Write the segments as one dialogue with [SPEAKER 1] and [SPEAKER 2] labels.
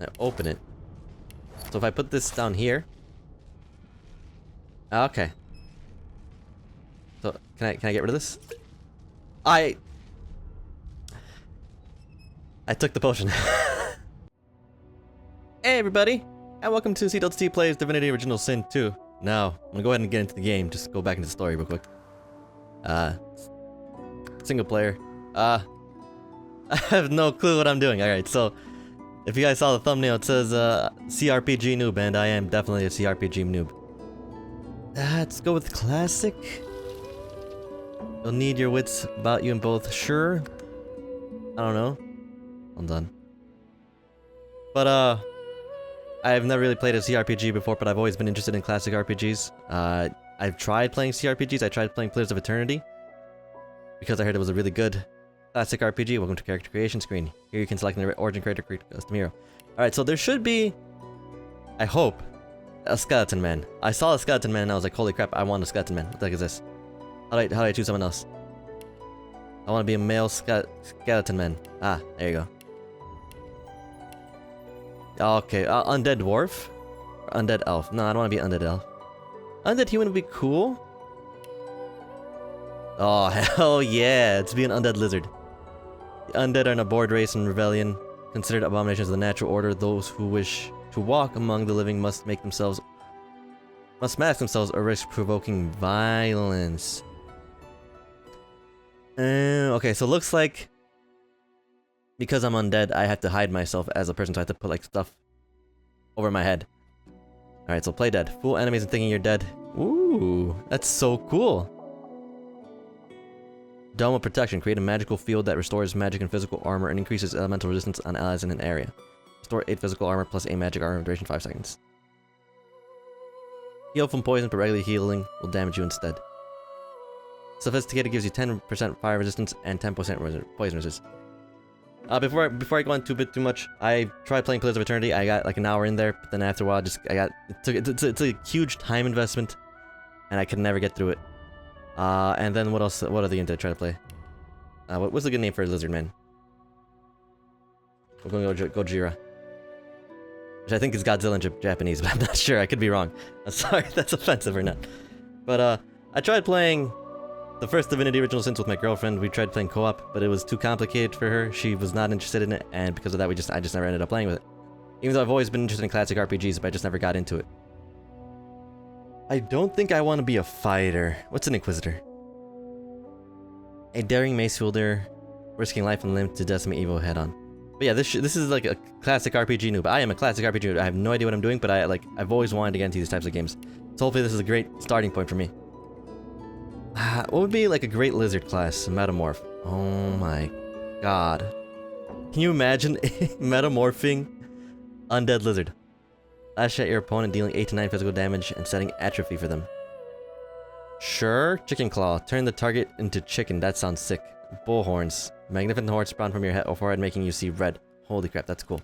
[SPEAKER 1] I open it. So if I put this down here... Okay. So, can I get rid of this? I took the potion. Hey everybody, and welcome to CDeltaT Plays Divinity Original Sin 2. Now, I'm gonna go ahead and get into the game, just go back into the story real quick. Single player. I have no clue what I'm doing. Alright, so, if you guys saw the thumbnail, it says, CRPG noob, and I am definitely a CRPG noob. Let's go with classic. You'll need your wits about you in both, sure. I don't know. I'm done. But, I've never really played a CRPG before, but I've always been interested in classic RPGs. I've tried playing CRPGs. I tried playing Pillars of Eternity because I heard it was a really good classic RPG. Welcome to character creation screen. Here you can select an origin character, create a custom hero. Alright, so there should be, I hope, a skeleton man. I saw a skeleton man and I was like, holy crap, I want a skeleton man. What the heck is this? How do I choose someone else? I want to be a male skeleton man. Ah, there you go. Okay, Undead Dwarf? Or Undead Elf? No, I don't want to be Undead Elf. Undead Human would be cool. Oh, hell yeah, it's be an Undead Lizard. The Undead are an abhorred race in Rivellon, considered abominations of the natural order. Those who wish to walk among the living must mask themselves or risk provoking violence. Okay, so looks like because I'm undead, I have to hide myself as a person, so I have to put, like, stuff over my head. Alright, so play dead. Fool enemies and thinking you're dead. Ooh, that's so cool. Dome of Protection. Create a magical field that restores magic and physical armor and increases elemental resistance on allies in an area. Restore 8 physical armor plus 8 magic armor, duration 5 seconds. Heal from poison, but regular healing will damage you instead. Sophisticated gives you 10% fire resistance and 10% poison resistance. Before I go on too much, I tried playing Pillars of Eternity. I got like an hour in there, but then after a while, it's a huge time investment, and I could never get through it. And then what else? What other game did I try to play? What's a good name for a lizard man? We're going to go Gojira, which I think is Godzilla in Japanese, but I'm not sure. I could be wrong. I'm sorry if that's offensive or not. But I tried playing the first Divinity Original Sin with my girlfriend. We tried playing co-op, but it was too complicated for her. She was not interested in it, and because of that, I just never ended up playing with it. Even though I've always been interested in classic RPGs, but I just never got into it. I don't think I want to be a fighter. What's an Inquisitor? A daring mace wielder, risking life and limb to decimate evil head-on. But yeah, this is like a classic RPG noob. I am a classic RPG noob. I have no idea what I'm doing, but I've always wanted to get into these types of games. So hopefully this is a great starting point for me. What would be like a great lizard class? Metamorph. Oh my god. Can you imagine metamorphing Undead Lizard? Lash at your opponent, dealing 8 to 9 physical damage and setting atrophy for them. Sure. Chicken Claw. Turn the target into chicken. That sounds sick. Bullhorns. Magnificent horns spawn from your head or forehead, making you see red. Holy crap, that's cool.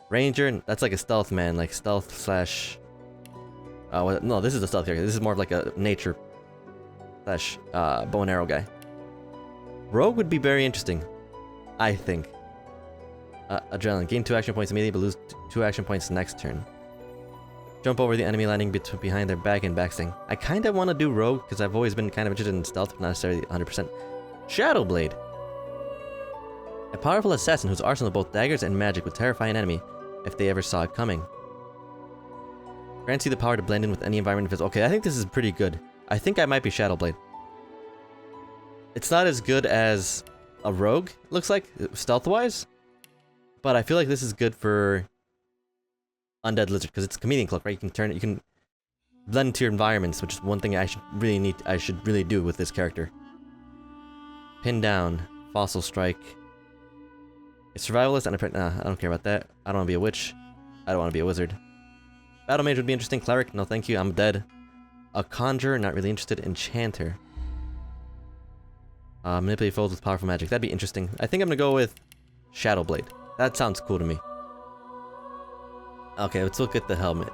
[SPEAKER 1] Ranger. That's like a stealth man. Like stealth slash... no, this is a stealth character. This is more of like a nature slash bow and arrow guy. Rogue would be very interesting, I think. Adrenaline. Gain 2 action points immediately, but lose 2 action points next turn. Jump over the enemy landing behind their back and backsting. I kind of want to do Rogue, because I've always been kind of interested in stealth, but not necessarily 100%. Shadowblade. A powerful assassin whose arsenal of both daggers and magic would terrify an enemy if they ever saw it coming. Grants you the power to blend in with any environment. Okay, I think this is pretty good. I think I might be Shadowblade. It's not as good as a rogue, looks like, stealth-wise. But I feel like this is good for Undead Lizard, because it's a chameleon cloak, right? You can blend into your environments, which is one thing I should really do with this character. Pin down, fossil strike. It's survivalist and I don't care about that. I don't want to be a witch. I don't want to be a wizard. Battle mage would be interesting. Cleric, no thank you, I'm dead. A conjurer, not really interested. Enchanter. Manipulate foes with powerful magic. That'd be interesting. I think I'm gonna go with Shadowblade. That sounds cool to me. Okay, let's look at the helmet.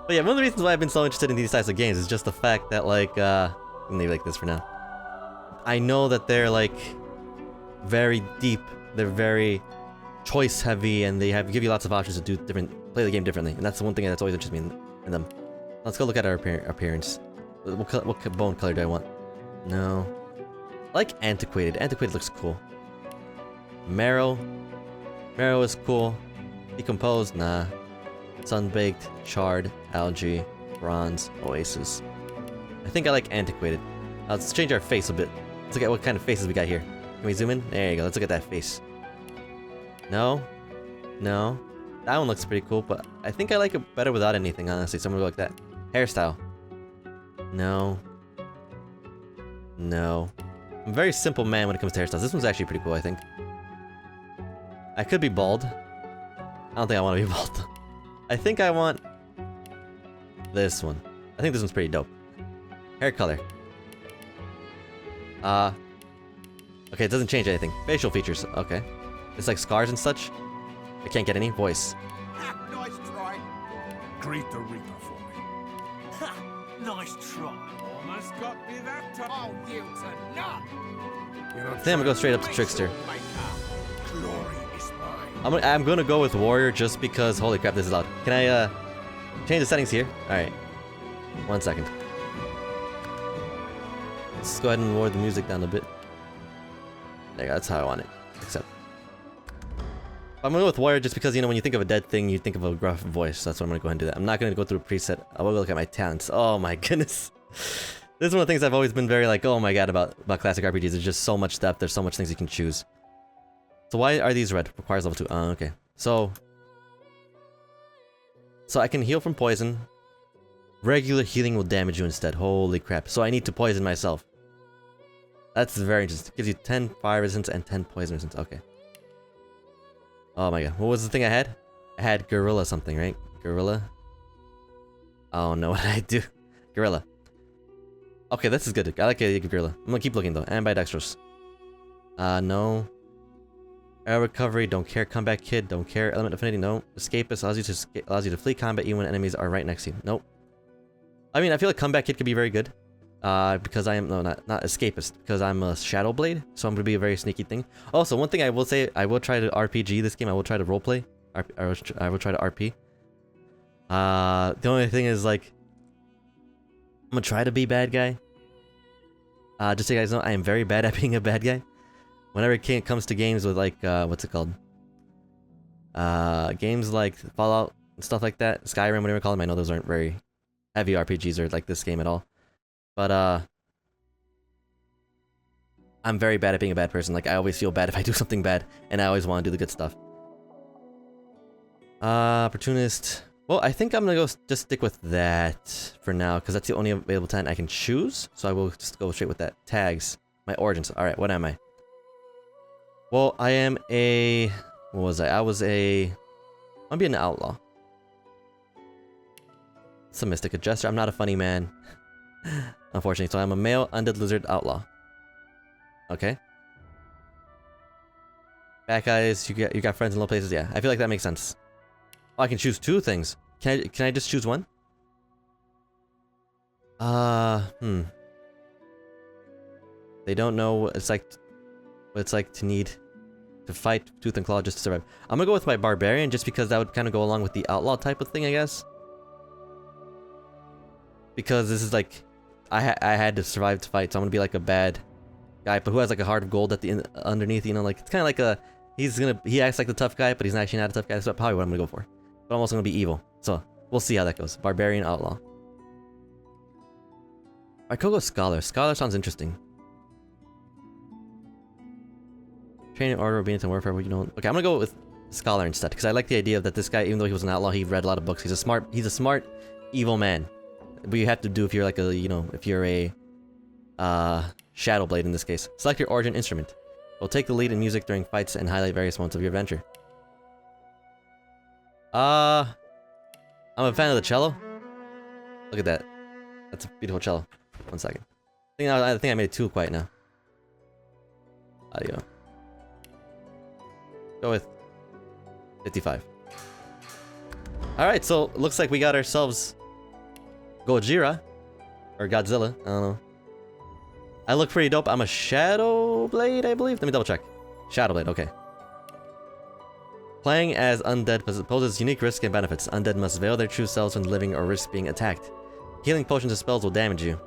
[SPEAKER 1] But yeah, one of the reasons why I've been so interested in these types of games is just the fact that, like, I'm gonna leave it like this for now. I know that they're, like, very deep. They're very choice heavy, and they give you lots of options to play the game differently. And that's the one thing that's always interested me in them. Let's go look at our appearance. What bone color do I want? No. I like antiquated. Antiquated looks cool. Marrow. Marrow is cool. Decomposed? Nah. Sunbaked, charred, algae, bronze, oasis. I think I like antiquated. Let's change our face a bit. Let's look at what kind of faces we got here. Can we zoom in? There you go. Let's look at that face. No. No. That one looks pretty cool, but I think I like it better without anything, honestly. So I'm gonna go like that. Hairstyle. No. No. I'm a very simple man when it comes to hairstyles. This one's actually pretty cool, I think. I could be bald. I don't think I want to be bald. I think I want this one. I think this one's pretty dope. Hair color. Okay, it doesn't change anything. Facial features. Okay. It's like scars and such. I can't get any. Voice.
[SPEAKER 2] Nice try. Greet the Reaper for me. Nice try. Almost got me that time. Oh, you to none.
[SPEAKER 1] I think I'm gonna go straight up to Trickster.
[SPEAKER 2] Glory is mine.
[SPEAKER 1] I'm gonna go with Warrior just because, holy crap, this is loud. Can I, change the settings here? Alright. 1 second. Let's go ahead and lower the music down a bit. There you go, that's how I want it. Except. I'm gonna go with Warrior just because, you know, when you think of a dead thing, you think of a gruff voice. So that's what I'm gonna go ahead and do that. I'm not gonna go through a preset. I will look at my talents. Oh my goodness. This is one of the things I've always been very like, oh my god, about classic RPGs. There's just so much depth. There's so much things you can choose. So why are these red? Requires level 2. Oh, okay. So I can heal from poison. Regular healing will damage you instead. Holy crap. So I need to poison myself. That's very interesting. It gives you 10 fire resistance and 10 poison resistance. Okay. Oh my god. What was the thing I had? I had gorilla something, right? Gorilla? Oh no, what did I do? Gorilla. Okay, this is good. I like a gorilla. I'm gonna keep looking though. Ambidextrous. No. Air recovery, don't care. Comeback kid, don't care. Element affinity, no. Escapist allows you to flee combat even when enemies are right next to you. Nope. I mean, I feel like comeback kid could be very good. Because I am not escapist, because I'm a shadow blade, so I'm gonna be a very sneaky thing. Also, one thing I will say, I will try to RPG this game. I will try to roleplay. I will try to RP. The only thing is like, I'm gonna try to be bad guy. Just so you guys know, I am very bad at being a bad guy. Whenever it comes to games with like, what's it called? Games like Fallout and stuff like that, Skyrim, whatever you call them. I know those aren't very heavy RPGs or like this game at all. But, I'm very bad at being a bad person. Like, I always feel bad if I do something bad, and I always want to do the good stuff. Opportunist. Well, I think I'm gonna just stick with that for now, because that's the only available talent I can choose. So I will just go straight with that. Tags. My origins. Alright, what am I? Well, I am a... What was I? I'm gonna be an outlaw. It's a mystic adjuster. I'm not a funny man. Unfortunately, so I'm a male undead lizard outlaw. Okay. Bad guys, you got friends in low places. Yeah, I feel like that makes sense. Oh, I can choose 2 things. Can I just choose one? They don't know what it's like to need to fight tooth and claw just to survive. I'm gonna go with my barbarian just because that would kind of go along with the outlaw type of thing, I guess. Because this is like, I had to survive to fight, so I'm gonna be like a bad guy, but who has like a heart of gold at the underneath. You know, like it's kind of like a he acts like the tough guy, but he's actually not a tough guy. That's probably what I'm gonna go for. But I'm also gonna be evil, so we'll see how that goes. Barbarian outlaw. I could go scholar. Scholar sounds interesting. Training order, obedience, and warfare. You know. Okay, I'm gonna go with scholar instead because I like the idea that this guy, even though he was an outlaw, he read a lot of books. He's a smart, evil man. But you have to do if you're like a, you know, if you're a shadow blade in this case. Select your origin instrument. We'll take the lead in music during fights and highlight various moments of your adventure. I'm a fan of the cello. Look at that. That's a beautiful cello. 1 second. I think I made it too quiet now. Audio. Go with 55. Alright, so looks like we got ourselves Gojira. Or Godzilla. I don't know. I look pretty dope. I'm a Shadow Blade, I believe. Let me double check. Shadowblade, okay. Playing as undead poses unique risks and benefits. Undead must veil their true selves when living or risk being attacked. Healing potions and spells will damage you,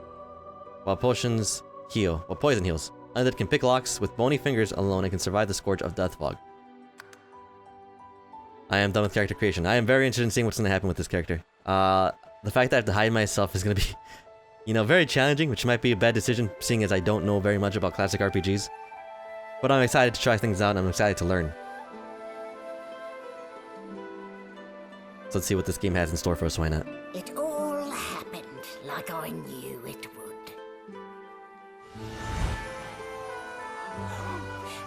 [SPEAKER 1] while potions heal, while poison heals. Undead can pick locks with bony fingers alone and can survive the scourge of Deathfog. I am done with character creation. I am very interested in seeing what's going to happen with this character. The fact that I have to hide myself is going to be, you know, very challenging, which might be a bad decision, seeing as I don't know very much about classic RPGs. But I'm excited to try things out, and I'm excited to learn. So let's see what this game has in store for us, why not?
[SPEAKER 3] It all happened like I knew it would.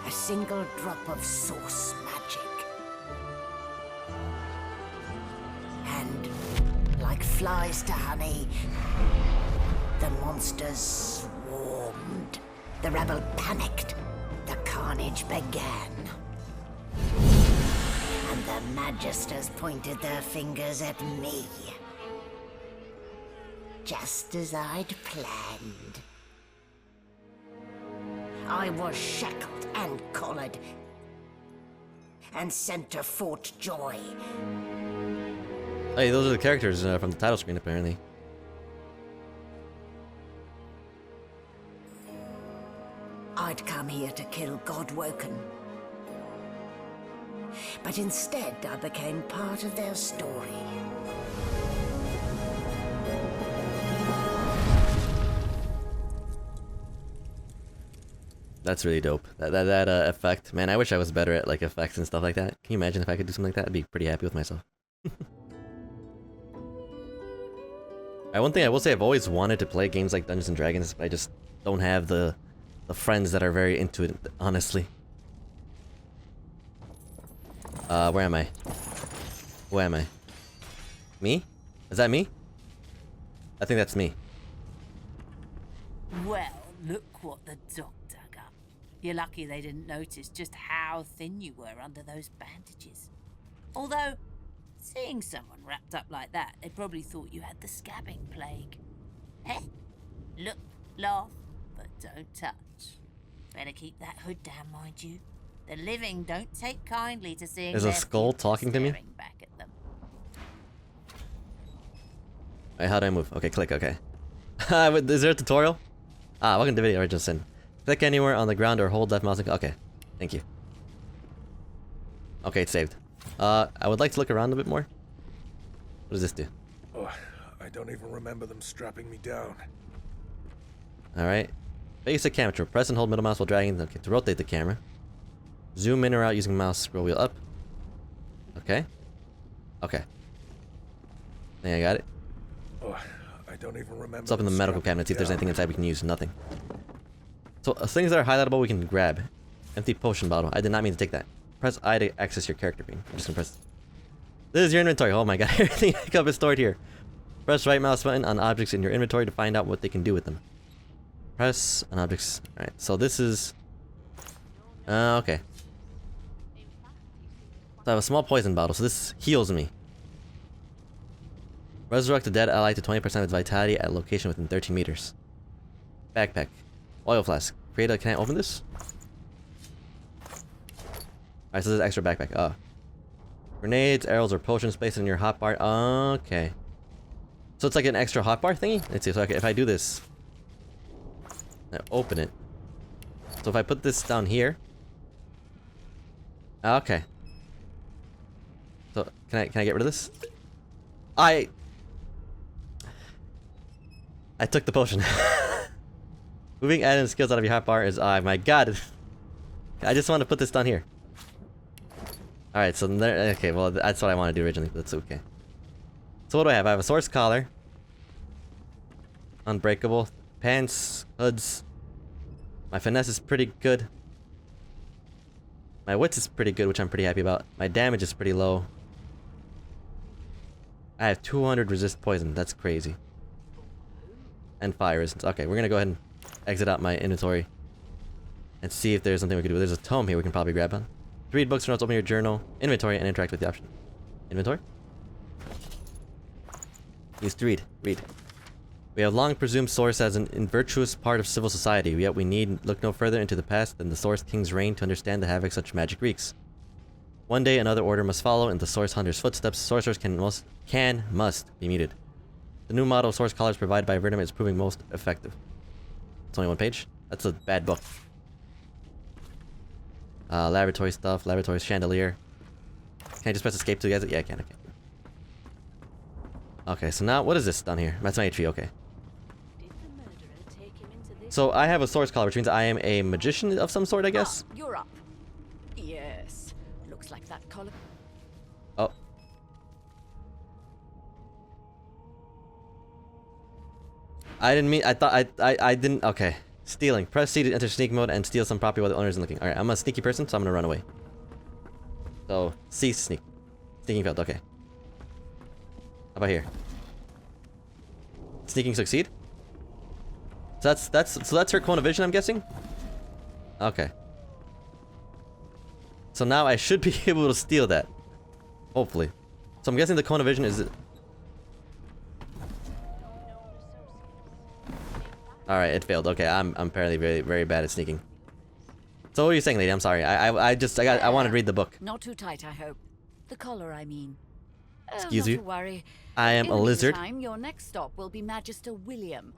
[SPEAKER 3] A single drop of source magic. And, like flies to honey, the monsters swarmed. The rebel panicked. The carnage began. And the Magisters pointed their fingers at me. Just as I'd planned. I was shackled and collared. And sent to Fort Joy.
[SPEAKER 1] Hey, those are the characters from the title screen, apparently.
[SPEAKER 3] I'd come here to kill Godwoken. But instead, I became part of their story.
[SPEAKER 1] That's really dope. That effect, man. I wish I was better at like effects and stuff like that. Can you imagine if I could do something like that? I'd be pretty happy with myself. One thing I will say, I've always wanted to play games like Dungeons and Dragons, but I just don't have the friends that are very into it, honestly. Where am I? Who am I? Me? Is that me? I think that's me.
[SPEAKER 4] Well, look what the dog dug up. You're lucky they didn't notice just how thin you were under those bandages. Although, seeing someone wrapped up like that, they probably thought you had the scabbing plague. Heh? Look, laugh, but don't touch. Better keep that hood down, mind you. The living don't take kindly to seeing
[SPEAKER 1] There's a skull talking to me?
[SPEAKER 4] back at them.
[SPEAKER 1] Alright, how do I move? Okay, click, okay. Is there a tutorial? Welcome to Divinity Original Sin. Click anywhere on the ground or hold left mouse and okay. Thank you. Okay, it's saved. I would like to look around a bit more. What does this do?
[SPEAKER 2] Oh, I don't even remember them strapping me down.
[SPEAKER 1] Alright. Basic camera control. Press and hold middle mouse while dragging to rotate the camera. Zoom in or out using mouse scroll wheel up. Okay. Okay. I think I got it.
[SPEAKER 2] Oh, I don't even remember.
[SPEAKER 1] Let's open the medical cabinet, see if there's anything inside we can use. Nothing. So, things that are highlightable we can grab. Empty potion bottle. I did not mean to take that. Press I to access your character beam. I'm just gonna press. This is your inventory. Oh my god, everything I got is stored here. Press right mouse button on objects in your inventory to find out what they can do with them. Press on objects. Alright, so this is... okay. So I have a small poison bottle, so this heals me. Resurrect a dead ally to 20% of its vitality at a location within 13 meters. Backpack. Oil flask. Can I open this? Alright, so this is extra backpack. Grenades, arrows, or potions placed in your hotbar. Okay. So it's like an extra hotbar thingy? Let's see, so if I do this... I open it. So if I put this down here... okay. So, can I get rid of this? I took the potion. Moving items skills out of your hotbar is... oh my god. I just want to put this down here. Alright, so there... okay, well, that's what I wanted to do originally, but that's okay. So what do I have? I have a source collar. Unbreakable. Pants. Hoods. My finesse is pretty good. My wits is pretty good, which I'm pretty happy about. My damage is pretty low. I have 200 resist poison. That's crazy. And fire resistance. Okay, we're gonna go ahead and exit out my inventory. And see if there's something we can do. There's a tome here we can probably grab on. Read books or notes, open your journal, inventory, and interact with the option. Inventory? Use to read. Read. We have long presumed Source as an virtuous part of civil society, yet we need look no further into the past than the Source King's reign to understand the havoc such magic wreaks. One day another order must follow in the Source Hunter's footsteps. Sorcerers must be muted. The new model of Source Collars provided by Rivellon is proving most effective. It's only one page? That's a bad book. Laboratory stuff, laboratory chandelier. Can I just press escape to get it? Yeah, I can. Okay, so now, what is this down here? That's my HP, okay. So I have a source collar, which means I am a magician of some sort, I guess?
[SPEAKER 5] Ah, you're up. Yes. Looks like that collar.
[SPEAKER 1] Oh. I didn't mean, I thought, I didn't, okay. Stealing. Press C to enter sneak mode and steal some property while the owner isn't looking. Alright, I'm a sneaky person, so I'm gonna run away. So, C sneak. Sneaking failed, okay. How about here? Sneaking succeed? So that's her cone of vision, I'm guessing? Okay. So now I should be able to steal that. Hopefully. So I'm guessing the cone of vision is... Alright, it failed. Okay, I'm apparently very, very bad at sneaking. So what are you saying, lady? I'm sorry. I wanted to read the book.
[SPEAKER 5] Not too tight, I hope. The collar, I mean.
[SPEAKER 1] Excuse
[SPEAKER 5] not
[SPEAKER 1] you?
[SPEAKER 5] to worry.
[SPEAKER 1] I am a lizard.
[SPEAKER 5] In the meantime, your next stop will be Magister William.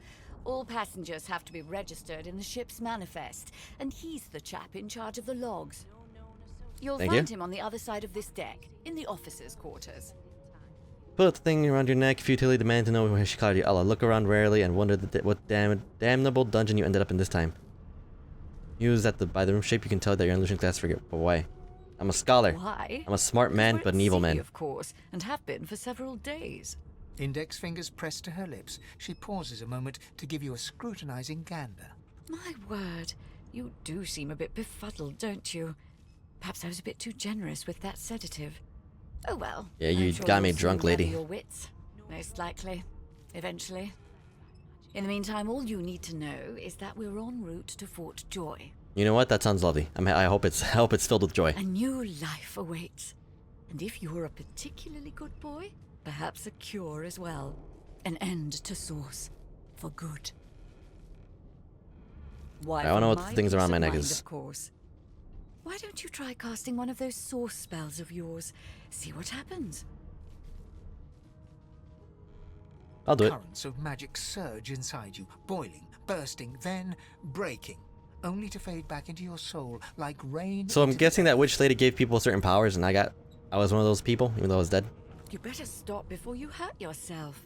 [SPEAKER 5] All passengers have to be registered in the ship's manifest, and he's the chap in charge of the logs. You'll find him on the other side of this deck, in the officers' quarters.
[SPEAKER 1] Put the thing around your neck. Futilely demand to know where she caught you. Allah, look around rarely and wonder what damnable dungeon you ended up in this time. Use that by the room shape you can tell that you're an illusion class figure. But why? I'm a scholar.
[SPEAKER 5] Why?
[SPEAKER 1] I'm a smart man, but an evil man.
[SPEAKER 5] Of course, and have been for several days.
[SPEAKER 6] Index fingers pressed to her lips, she pauses a moment to give you a scrutinizing gander.
[SPEAKER 5] My word, you do seem a bit befuddled, don't you? Perhaps I was a bit too generous with that sedative. Oh well.
[SPEAKER 1] Yeah, you
[SPEAKER 5] I'm sure
[SPEAKER 1] got me
[SPEAKER 5] you'll
[SPEAKER 1] drunk,
[SPEAKER 5] soon
[SPEAKER 1] lady.
[SPEAKER 5] gather your wits, most likely, eventually. In the meantime, all you need to know is that we're en route to Fort Joy.
[SPEAKER 1] You know what? That sounds lovely. I hope it's filled with joy.
[SPEAKER 5] A new life awaits, and if you're a particularly good boy, perhaps a cure as well. An end to Source, for good. Why?
[SPEAKER 1] I don't know what the things around my neck
[SPEAKER 5] mind,
[SPEAKER 1] is.
[SPEAKER 5] Of course. Why don't you try casting one of those Source spells of yours? See what happens.
[SPEAKER 1] I'll do it.
[SPEAKER 6] Currents of magic surge inside you, boiling, bursting, then breaking, only to fade back into your soul like rain.
[SPEAKER 1] So I'm guessing that witch lady gave people certain powers, and I was one of those people, even though I was dead.
[SPEAKER 5] You better stop before you hurt yourself.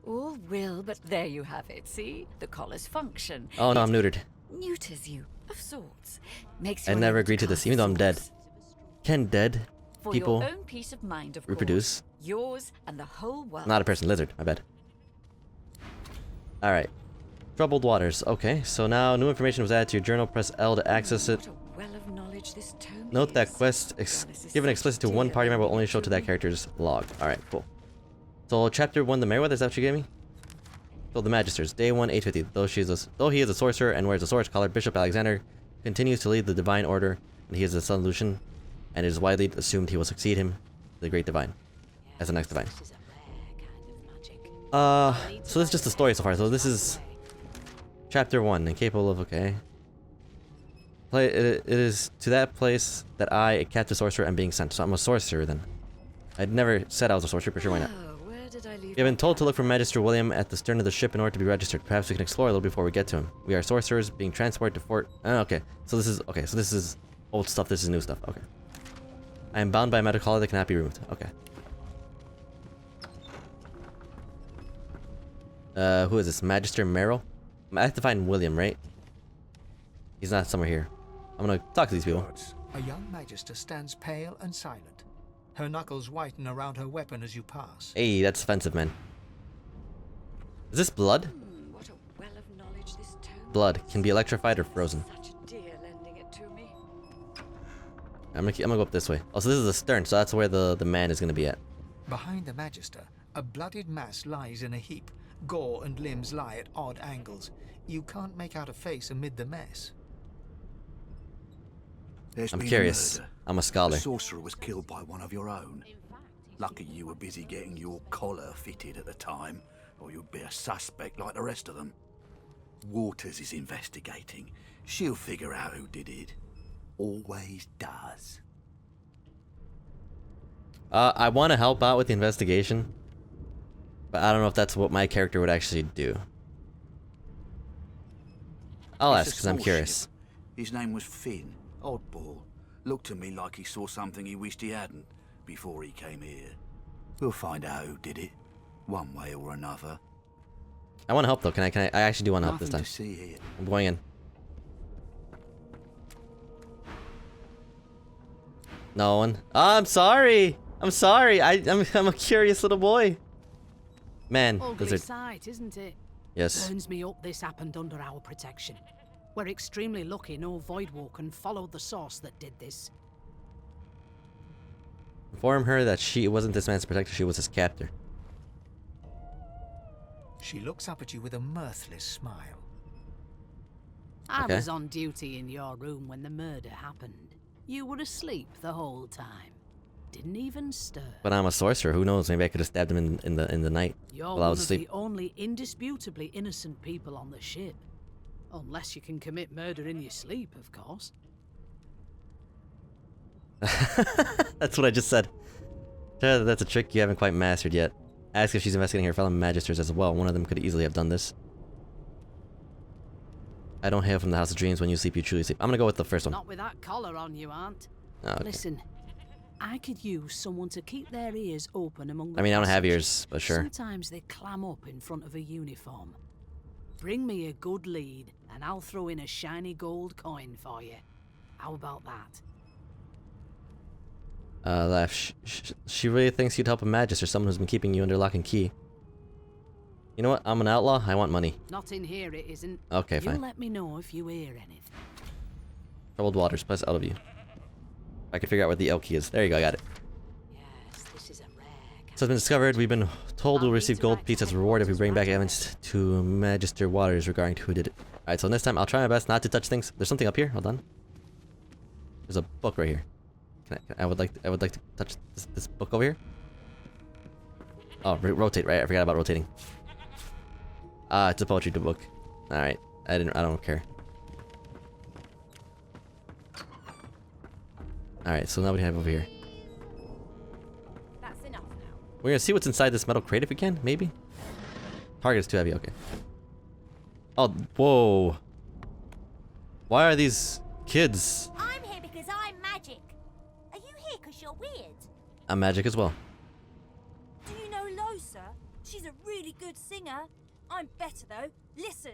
[SPEAKER 5] All will, but there you have it. See, the collar's function.
[SPEAKER 1] Oh no, I'm neutered.
[SPEAKER 5] Neuters you, of sorts. Makes
[SPEAKER 1] I
[SPEAKER 5] you
[SPEAKER 1] never
[SPEAKER 5] able to
[SPEAKER 1] agreed to this,
[SPEAKER 5] cast
[SPEAKER 1] even though I'm dead.
[SPEAKER 5] Source.
[SPEAKER 1] Can dead
[SPEAKER 5] For
[SPEAKER 1] people
[SPEAKER 5] your own peace of mind, of
[SPEAKER 1] reproduce?
[SPEAKER 5] course. Yours and the whole world.
[SPEAKER 1] Not a person, lizard. My bad. Alright. Troubled waters. Okay, so now new information was added to your journal. Press L to access it.
[SPEAKER 5] What a well of knowledge this tome
[SPEAKER 1] Note that
[SPEAKER 5] is.
[SPEAKER 1] quest
[SPEAKER 5] This is
[SPEAKER 1] given
[SPEAKER 5] such
[SPEAKER 1] explicit to
[SPEAKER 5] dear
[SPEAKER 1] one party member will
[SPEAKER 5] lady
[SPEAKER 1] only show to that
[SPEAKER 5] me.
[SPEAKER 1] character's log. Alright, cool. So chapter 1, the Meriwether, is that what you gave me? So the Magisters, day 1, 850. Though he is a sorcerer and wears a sword's collar, Bishop Alexander continues to lead the Divine Order, and he is a son of Lucian, and it is widely assumed he will succeed him, the Great Divine, as the next Divine. So this is just the story so far. So this is chapter 1, incapable of, okay. It is to that place that I, a captive sorcerer, am being sent. So I'm a sorcerer then. I'd never said I was a sorcerer, but sure, why not?
[SPEAKER 5] Oh, where did I leave
[SPEAKER 1] We have been
[SPEAKER 5] my
[SPEAKER 1] told to look for
[SPEAKER 5] cat?
[SPEAKER 1] Magister William at the stern of the ship in order to be registered. Perhaps we can explore a little before we get to him. We are sorcerers being transported to Fort... okay. So this is old stuff. This is new stuff. Okay. I am bound by a medical collar that cannot be removed. Okay. Who is this? Magister Merrill? I have to find William, right? He's not somewhere here. I'm gonna talk to these people.
[SPEAKER 6] A young magister stands pale and silent. Her knuckles whiten around her weapon as you pass.
[SPEAKER 1] Hey, that's offensive, man. Is this blood?
[SPEAKER 5] What a well of knowledge this tome
[SPEAKER 1] Blood can be electrified or frozen.
[SPEAKER 5] Such a dear lending it to me.
[SPEAKER 1] I'm gonna go up this way. Oh, so this is the stern, so that's where the man is gonna be at.
[SPEAKER 6] Behind the magister, a bloodied mass lies in a heap. Gore and limbs lie at odd angles. You can't make out a face amid the mess.
[SPEAKER 7] There's
[SPEAKER 1] I'm
[SPEAKER 7] been
[SPEAKER 1] curious.
[SPEAKER 7] a murder.
[SPEAKER 1] I'm a scholar.
[SPEAKER 7] The sorcerer was killed by one of your own. Lucky you were busy getting your collar fitted at the time. or you'll be a suspect like the rest of them. Waters is investigating. She'll figure out who did it. Always does.
[SPEAKER 1] I want to help out with the investigation, but I don't know if that's what my character would actually do. I'll
[SPEAKER 7] It's
[SPEAKER 1] ask
[SPEAKER 7] a
[SPEAKER 1] because I'm
[SPEAKER 7] small
[SPEAKER 1] curious.
[SPEAKER 7] ship. His name was Finn. Oddball. Looked to me like he saw something he wished he hadn't before he came here. We'll find out who did it, one way or another.
[SPEAKER 1] I want to help though. Can I? I actually do want to help this
[SPEAKER 7] Nothing
[SPEAKER 1] time.
[SPEAKER 7] to see here.
[SPEAKER 1] I'm going in. No one. Oh, I'm sorry. I'm sorry. I'm a curious little boy. Man,
[SPEAKER 8] Ugly
[SPEAKER 1] lizard.
[SPEAKER 8] sight, isn't it?
[SPEAKER 1] Yes.
[SPEAKER 8] Burns me up this happened under our protection. We're extremely lucky no Voidwalker followed the source that did this.
[SPEAKER 1] Inform her that she wasn't this man's protector. She was his captor.
[SPEAKER 6] She looks up at you with a mirthless smile.
[SPEAKER 8] I
[SPEAKER 1] Okay.
[SPEAKER 8] was on duty in your room when the murder happened. You were asleep the whole time. Didn't even stir.
[SPEAKER 1] But I'm a sorcerer. Who knows? Maybe I could have stabbed him in the night
[SPEAKER 8] You're
[SPEAKER 1] while
[SPEAKER 8] one
[SPEAKER 1] I
[SPEAKER 8] of
[SPEAKER 1] was asleep.
[SPEAKER 8] the only indisputably innocent people on the ship. Unless you can commit murder in your sleep, of course.
[SPEAKER 1] That's what I just said. Tell her that that's a trick you haven't quite mastered yet. Ask if she's investigating her fellow magisters as well. One of them could easily have done this. I don't hail from the House of Dreams. When you sleep, you truly sleep. I'm gonna go with the first one.
[SPEAKER 8] Not with that collar on you, Aunt.
[SPEAKER 1] Oh, okay.
[SPEAKER 8] Listen, I could use someone to keep their ears open among the
[SPEAKER 1] I mean, I don't have
[SPEAKER 8] passage.
[SPEAKER 1] ears, but sure.
[SPEAKER 8] Sometimes they clam up in front of a uniform. Bring me a good lead, and I'll throw in a shiny gold coin for you. How about that?
[SPEAKER 1] Laugh. She really thinks you'd help a magister, someone who's been keeping you under lock and key. You know what? I'm an outlaw. I want money.
[SPEAKER 8] Not in here, it isn't.
[SPEAKER 1] Okay,
[SPEAKER 8] You
[SPEAKER 1] fine.
[SPEAKER 8] let me know if you hear anything.
[SPEAKER 1] Troubled waters, plus out of you. I can figure out where the L key is. There you go. I got it.
[SPEAKER 8] Yes, this is a rare.
[SPEAKER 1] So it's been discovered. We've been told we'll receive gold piece as a reward if we bring back evidence to Magister Waters regarding who did it. Alright, so this time I'll try my best not to touch things. There's something up here. Hold on. There's a book right here. I would like to touch this book over here. Oh, rotate, right? I forgot about rotating. It's a poetry book. Alright. I don't care. Alright, so now what do we have over here?
[SPEAKER 5] That's enough now.
[SPEAKER 1] We're gonna see what's inside this metal crate if we can, maybe? Target is too heavy, okay. Oh, whoa. Why are these kids?
[SPEAKER 9] I'm here because I'm magic. Are you here because you're weird?
[SPEAKER 1] I'm magic as well.
[SPEAKER 9] Do you know Losa? She's a really good singer. I'm better though. Listen.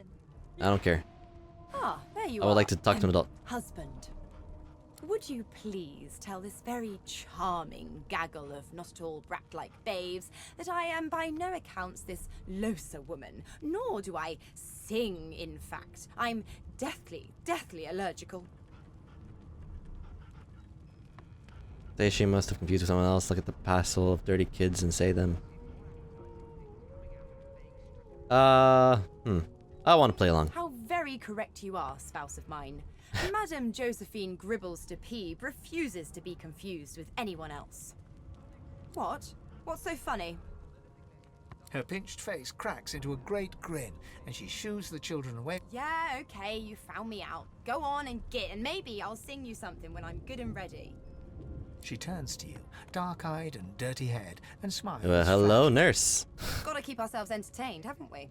[SPEAKER 1] I don't care.
[SPEAKER 5] Ah, there you
[SPEAKER 1] I
[SPEAKER 5] are.
[SPEAKER 1] would like to talk to an adult.
[SPEAKER 5] Husband, would you please tell this very charming gaggle of not at all brat-like babes that I am by no accounts this Losa woman, nor do I sing, in fact. I'm deathly allergical.
[SPEAKER 1] Say she must have confused with someone else. Look at the passel of dirty kids and say them. I want to play along.
[SPEAKER 5] How very correct you are, spouse of mine. Madame Josephine Gribbles de Peeb refuses to be confused with anyone else. What? What's so funny?
[SPEAKER 6] Her pinched face cracks into a great grin, and she shoos the children away.
[SPEAKER 5] Yeah, okay, you found me out. Go on and git, and maybe I'll sing you something when I'm good and ready.
[SPEAKER 6] She turns to you, dark-eyed and dirty-haired, and smiles.
[SPEAKER 1] Hello, nurse.
[SPEAKER 5] Gotta keep ourselves entertained, haven't we?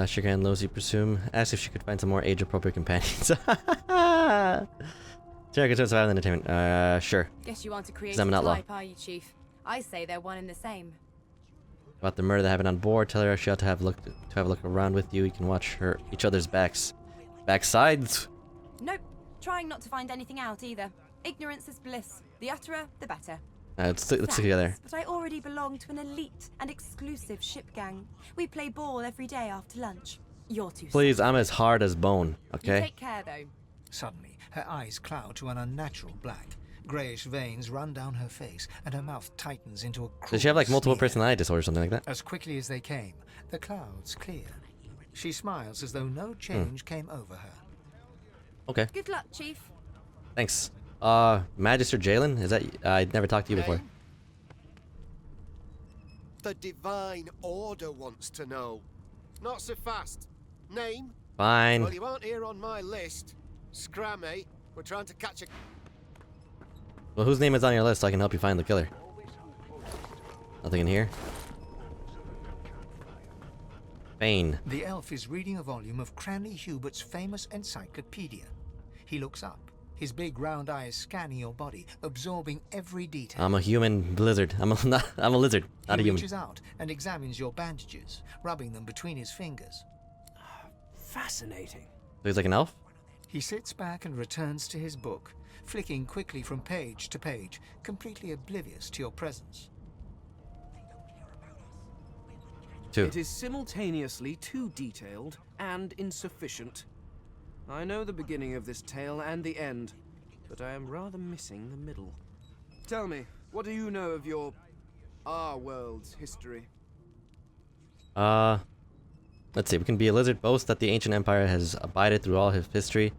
[SPEAKER 1] Sugar and Losey presume. Asked if she could find some more age-appropriate companions. Sarah concerns survival and entertainment. Sure.
[SPEAKER 5] Guess you want a
[SPEAKER 1] 'Cause
[SPEAKER 5] creative
[SPEAKER 1] I'm an outlaw.
[SPEAKER 5] type, are you, Chief? I say they're one and the same.
[SPEAKER 1] About the murder that happened on board, tell her she ought to have a look around with you. You can watch each other's backs. Backsides?
[SPEAKER 5] Nope, trying not to find anything out either. Ignorance is bliss. The utterer, the better.
[SPEAKER 1] Let's stick together.
[SPEAKER 5] But I already belong to an elite and exclusive ship gang. We play ball every day after lunch. You're too
[SPEAKER 1] Please,
[SPEAKER 5] soft.
[SPEAKER 1] I'm as hard as bone,
[SPEAKER 5] You
[SPEAKER 1] okay?
[SPEAKER 5] take care, though.
[SPEAKER 6] Suddenly, her eyes cloud to an unnatural black. Greyish veins run down her face, and her mouth tightens into a cruel
[SPEAKER 1] Does she have like multiple
[SPEAKER 6] sneer.
[SPEAKER 1] personality disorder or something like that?
[SPEAKER 6] As quickly as they came, the clouds clear. She smiles as though no change came over her.
[SPEAKER 1] Okay,
[SPEAKER 5] Good luck, Chief.
[SPEAKER 1] thanks. Magister Jalen? Is that... I never talked to you before.
[SPEAKER 10] The Divine Order wants to know. Not so fast. Name?
[SPEAKER 1] Fine.
[SPEAKER 10] Well, you aren't here on my list. Scrammy. We're trying to catch a...
[SPEAKER 1] Well, whose name is on your list so I can help you find the killer? Nothing in here. Bane.
[SPEAKER 6] The elf is reading a volume of Cranley Hubert's famous encyclopedia. He looks up, his big round eyes scanning your body, absorbing every detail.
[SPEAKER 1] I'm a human lizard. I'm a lizard, not a
[SPEAKER 6] He
[SPEAKER 1] human.
[SPEAKER 6] reaches out and examines your bandages, rubbing them between his fingers.
[SPEAKER 11] Fascinating.
[SPEAKER 1] So he's like an elf?
[SPEAKER 6] He sits back and returns to his book, flicking quickly from page to page, completely oblivious to your presence.
[SPEAKER 1] 2.
[SPEAKER 11] It is simultaneously too detailed and insufficient. I know the beginning of this tale and the end, but I am rather missing the middle. Tell me, what do you know of our world's history?
[SPEAKER 1] Let's see. We can be a lizard, boast that the ancient empire has abided through all of history.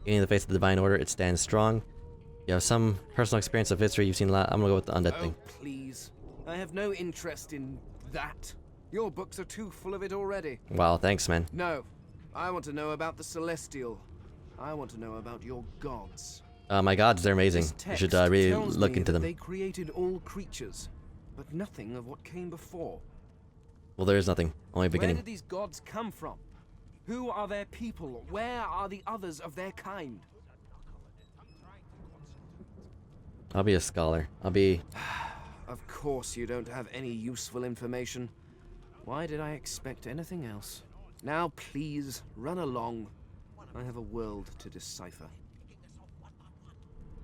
[SPEAKER 1] In the face of the divine order, it stands strong. You have some personal experience of history. You've seen a lot. I'm gonna go with the undead thing.
[SPEAKER 11] Please. I have no interest in that. Your books are too full of it already.
[SPEAKER 1] Wow, thanks, man.
[SPEAKER 11] No. I want to know about the Celestial. I want to know about your gods.
[SPEAKER 1] My gods, they're amazing.
[SPEAKER 11] This
[SPEAKER 1] You
[SPEAKER 11] text
[SPEAKER 1] should really
[SPEAKER 11] tells
[SPEAKER 1] look
[SPEAKER 11] me
[SPEAKER 1] into
[SPEAKER 11] that
[SPEAKER 1] them.
[SPEAKER 11] They created all creatures, but nothing of what came before.
[SPEAKER 1] Well, there is nothing. Only
[SPEAKER 11] Where
[SPEAKER 1] beginning.
[SPEAKER 11] did these gods come from? Who are their people? Where are the others of their kind?
[SPEAKER 1] I'll be a scholar. I'll be...
[SPEAKER 11] Of course you don't have any useful information. Why did I expect anything else? Now please, run along. I have a world to decipher.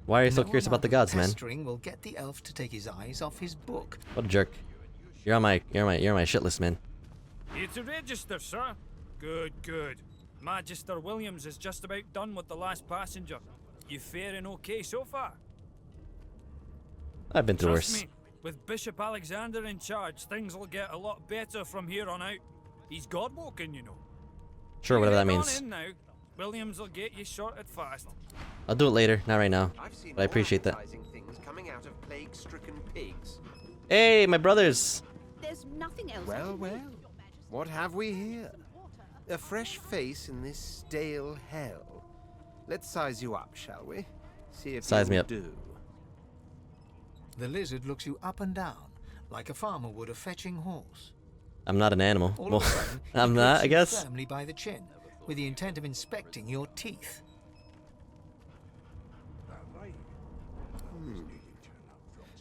[SPEAKER 1] Why are you so
[SPEAKER 6] No
[SPEAKER 1] curious about the
[SPEAKER 6] amount of
[SPEAKER 1] gods, man?
[SPEAKER 6] pestering will get the elf to take his eyes off his book.
[SPEAKER 1] What a jerk. You're on my shit list, man.
[SPEAKER 12] You to register, sir? Good, good. Magister Williams is just about done with the last passenger. You faring okay so far?
[SPEAKER 1] I've been through
[SPEAKER 12] Trust
[SPEAKER 1] worse.
[SPEAKER 12] me, with Bishop Alexander in charge, things will get a lot better from here on out. He's God-woken, you know.
[SPEAKER 1] Sure, whatever that
[SPEAKER 12] Head on
[SPEAKER 1] means.
[SPEAKER 12] in now. Williams will get you sorted fast.
[SPEAKER 1] I'll do it later, not right now.
[SPEAKER 10] I've seen
[SPEAKER 1] But I appreciate that.
[SPEAKER 10] advertising things coming out of plague-stricken pigs.
[SPEAKER 1] Hey, my brothers!
[SPEAKER 13] There's nothing else.
[SPEAKER 10] Well, well. What have we here? A fresh face in this stale hell. Let's size you up, shall we? See if
[SPEAKER 1] Size me
[SPEAKER 10] you'll
[SPEAKER 1] up.
[SPEAKER 10] do.
[SPEAKER 6] The lizard looks you up and down, like a farmer would a fetching horse.
[SPEAKER 1] I'm not an animal.
[SPEAKER 6] All
[SPEAKER 1] Well,
[SPEAKER 6] of a sudden, he
[SPEAKER 1] I'm
[SPEAKER 6] grips
[SPEAKER 1] not, I
[SPEAKER 6] you
[SPEAKER 1] guess.
[SPEAKER 6] firmly by the chin, with the intent of inspecting your teeth.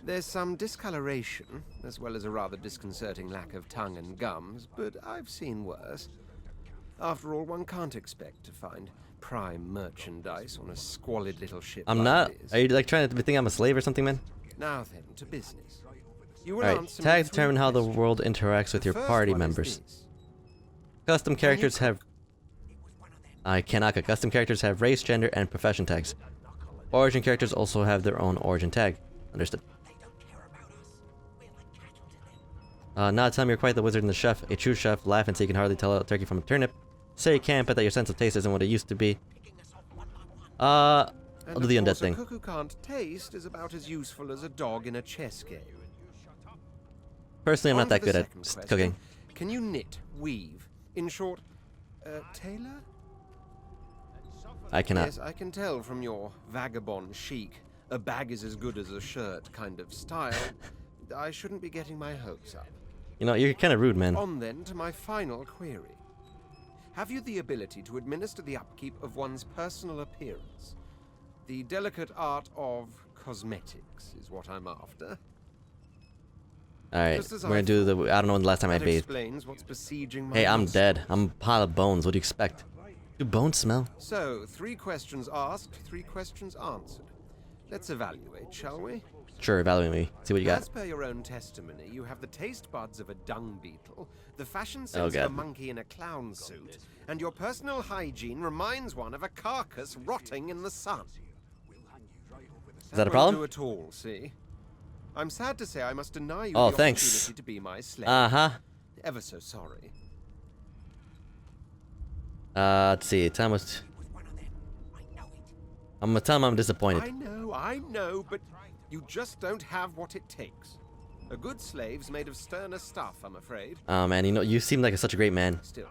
[SPEAKER 10] There's some discoloration, as well as a rather disconcerting lack of tongue and gums, but I've seen worse. After all, one can't expect to find prime merchandise on a squalid little ship
[SPEAKER 1] I'm
[SPEAKER 10] like
[SPEAKER 1] not.
[SPEAKER 10] this.
[SPEAKER 1] Are you like trying to think I'm a slave or something, man?
[SPEAKER 10] Now then, to business. You will
[SPEAKER 1] Alright,
[SPEAKER 10] answer me
[SPEAKER 1] tags
[SPEAKER 10] three
[SPEAKER 1] determine how the
[SPEAKER 10] questions.
[SPEAKER 1] world interacts with
[SPEAKER 10] The
[SPEAKER 1] your
[SPEAKER 10] first
[SPEAKER 1] party
[SPEAKER 10] one is
[SPEAKER 1] members.
[SPEAKER 10] this.
[SPEAKER 1] Custom characters have... I cannot. Custom characters have race, gender, and profession tags. Origin characters also have their own origin tag. Understood. Now tell me you're quite the wizard and the chef. A true chef, laugh and say you can hardly tell a turkey from a turnip. Say you can't, but that your sense of taste isn't what it used to be. I'll do the undead thing.
[SPEAKER 10] A cook who can't taste is about as useful as a dog in a chess game.
[SPEAKER 1] Personally, I'm
[SPEAKER 10] On
[SPEAKER 1] not
[SPEAKER 10] to
[SPEAKER 1] that
[SPEAKER 10] the
[SPEAKER 1] good at
[SPEAKER 10] second question.
[SPEAKER 1] cooking.
[SPEAKER 10] Can you knit, weave? In short, tailor?
[SPEAKER 1] I cannot.
[SPEAKER 10] Yes, I can tell from your vagabond chic, a bag is as good as a shirt kind of style. I shouldn't be getting my hopes up.
[SPEAKER 1] You know, you're kind of rude, man.
[SPEAKER 10] On then to my final query. Have you the ability to administer the upkeep of one's personal appearance? The delicate art of cosmetics is what I'm after.
[SPEAKER 1] Alright,
[SPEAKER 10] Just as
[SPEAKER 1] we're gonna
[SPEAKER 10] I
[SPEAKER 1] do the... I don't know when the last time I
[SPEAKER 10] That
[SPEAKER 1] bathed.
[SPEAKER 10] explains what's besieging my
[SPEAKER 1] Hey, I'm
[SPEAKER 10] muscles.
[SPEAKER 1] dead. I'm a pile of bones. What do you expect? Do bones smell?
[SPEAKER 10] So, 3 questions asked, 3 questions answered. Let's evaluate, shall we?
[SPEAKER 1] Sure, evaluate me. See what you got.
[SPEAKER 10] As per your own testimony, you have the taste buds of a dung beetle, the fashion sense
[SPEAKER 1] God.
[SPEAKER 10] of a monkey in a clown suit, and your personal hygiene reminds one of a carcass rotting in the sun.
[SPEAKER 1] Is that a
[SPEAKER 10] won't
[SPEAKER 1] problem?
[SPEAKER 10] do at all, see? I'm sad to say I must deny you
[SPEAKER 1] Oh,
[SPEAKER 10] the
[SPEAKER 1] thanks.
[SPEAKER 10] opportunity to be my slave.
[SPEAKER 1] Uh-huh.
[SPEAKER 10] Ever so sorry.
[SPEAKER 1] Let's see. Time was... I'm gonna tell him I'm disappointed.
[SPEAKER 10] I know, but you just don't have what it takes. A good slave's made of sterner stuff, I'm afraid.
[SPEAKER 1] Oh man, you seem like such a great man.
[SPEAKER 10] Still,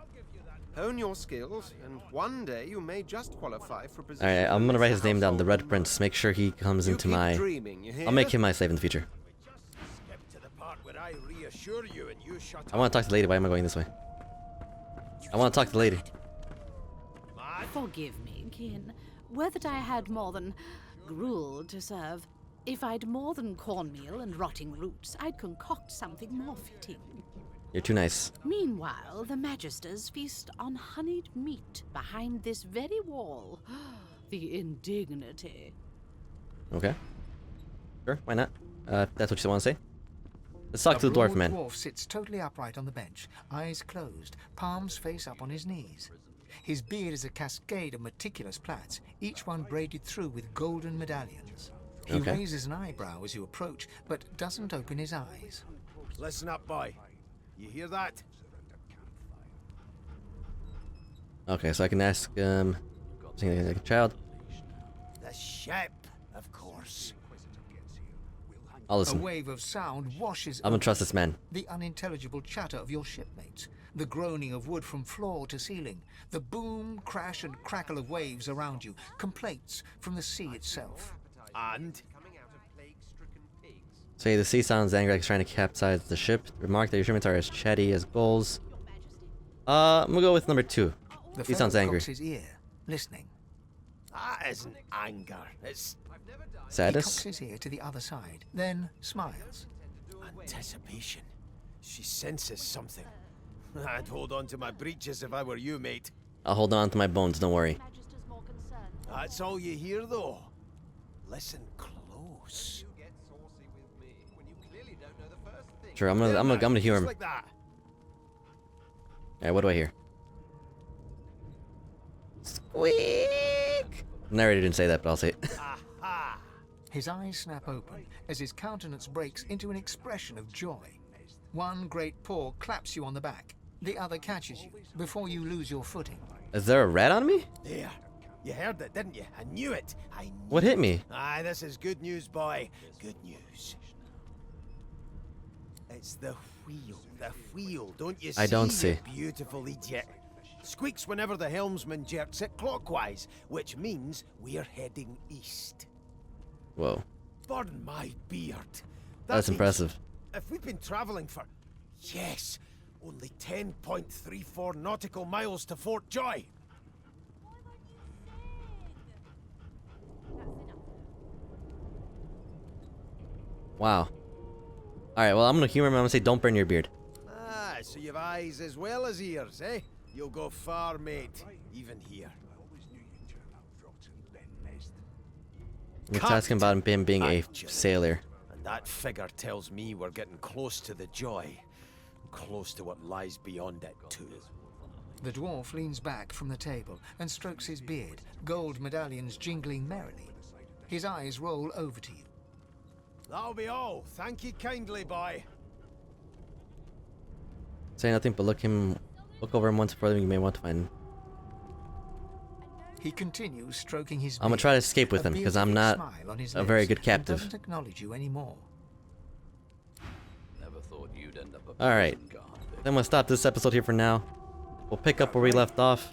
[SPEAKER 10] hone your skills, and one day you may just qualify for a position.
[SPEAKER 1] Alright, I'm gonna write his name down, the Red Prince. Make sure he comes into my... I'll make him my slave in the future. I want to talk to the lady. Why am I going this way? I want to talk to the lady.
[SPEAKER 8] Forgive me, kin. Were that I had more than gruel to serve. If I'd more than cornmeal and rotting roots, I'd concoct something more fitting.
[SPEAKER 1] You're too nice.
[SPEAKER 8] Meanwhile, the Magisters feast on honeyed meat behind this very wall. The indignity.
[SPEAKER 1] Okay. Sure, why not? That's what you want to say? Let's talk to the dwarf man.
[SPEAKER 6] The dwarf sits totally upright on the bench, eyes closed, palms face up on his knees. His beard is a cascade of meticulous plaits, each one braided through with golden medallions. He raises an eyebrow as you approach, but doesn't open his eyes.
[SPEAKER 2] Listen up, boy. You hear that?
[SPEAKER 1] Okay, so I can ask, like a child.
[SPEAKER 2] The ship, of course.
[SPEAKER 1] I'll listen.
[SPEAKER 6] A wave of sound washes
[SPEAKER 1] I'm gonna trust this man.
[SPEAKER 6] The unintelligible chatter of your shipmates, the groaning of wood from floor to ceiling, the boom, crash, and crackle of waves around you, complaints from the sea itself.
[SPEAKER 2] And?
[SPEAKER 1] Say the sea sounds angry like it's trying to capsize the ship. Remark that your shipmates are as chatty as gulls. I'm gonna go with number 2. He sounds angry.
[SPEAKER 6] His ear, listening.
[SPEAKER 2] That isn't anger. It's
[SPEAKER 1] sadness.
[SPEAKER 6] He cocks his ear to the other side, then smiles.
[SPEAKER 2] anticipation. She senses something. I'd hold on to my breeches if I were you, mate.
[SPEAKER 1] I'll hold on to my bones, don't worry.
[SPEAKER 2] That's all you hear, though. Listen close.
[SPEAKER 1] Sure, I'm gonna hear him.
[SPEAKER 2] Like that.
[SPEAKER 1] Alright, what do I hear? Squeak! Narrator didn't say that, but I'll say it.
[SPEAKER 6] His eyes snap open as his countenance breaks into an expression of joy. One great paw claps you on the back. The other catches you before you lose your footing.
[SPEAKER 1] Is there a rat on me?
[SPEAKER 2] There. You heard it, didn't you? I knew it.
[SPEAKER 1] What hit me?
[SPEAKER 2] Aye, this is good news, boy. Good news. It's the wheel. The wheel. Don't you see?
[SPEAKER 1] I don't see.
[SPEAKER 2] Beautiful idiot. Squeaks whenever the helmsman jerks it clockwise, which means we're heading east.
[SPEAKER 1] Whoa.
[SPEAKER 2] Burn my beard.
[SPEAKER 1] That's impressive.
[SPEAKER 2] If we've been traveling for, yes, only 10.34 nautical miles to Fort Joy.
[SPEAKER 1] Wow. Alright, well, I'm gonna humor him. I'm gonna say, don't burn your beard.
[SPEAKER 2] Ah, so you've eyes as well as ears, eh? You'll go far, mate. Even here.
[SPEAKER 1] Let's ask him about him being a sailor.
[SPEAKER 2] And that figure tells me we're getting close to the Joy. Close to what lies beyond it, too.
[SPEAKER 6] The dwarf leans back from the table and strokes his beard, gold medallions jingling merrily. His eyes roll over to you.
[SPEAKER 2] That'll be all. Thank you kindly, boy.
[SPEAKER 1] Say nothing, but look over him once further. You may want to find.
[SPEAKER 6] He continues stroking his beard.
[SPEAKER 1] I'm gonna try to escape with him because I'm not a very good captive.
[SPEAKER 6] Doesn't acknowledge you anymore.
[SPEAKER 13] Never thought you'd end up
[SPEAKER 1] All right, then we'll stop this episode here for now. We'll pick up where we left off.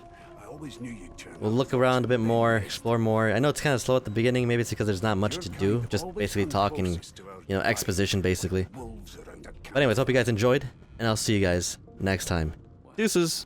[SPEAKER 1] We'll look around a bit more, explore more. I know it's kind of slow at the beginning. Maybe it's because there's not much to do. Just basically talking, exposition basically. But anyways, hope you guys enjoyed, and I'll see you guys next time. Deuces!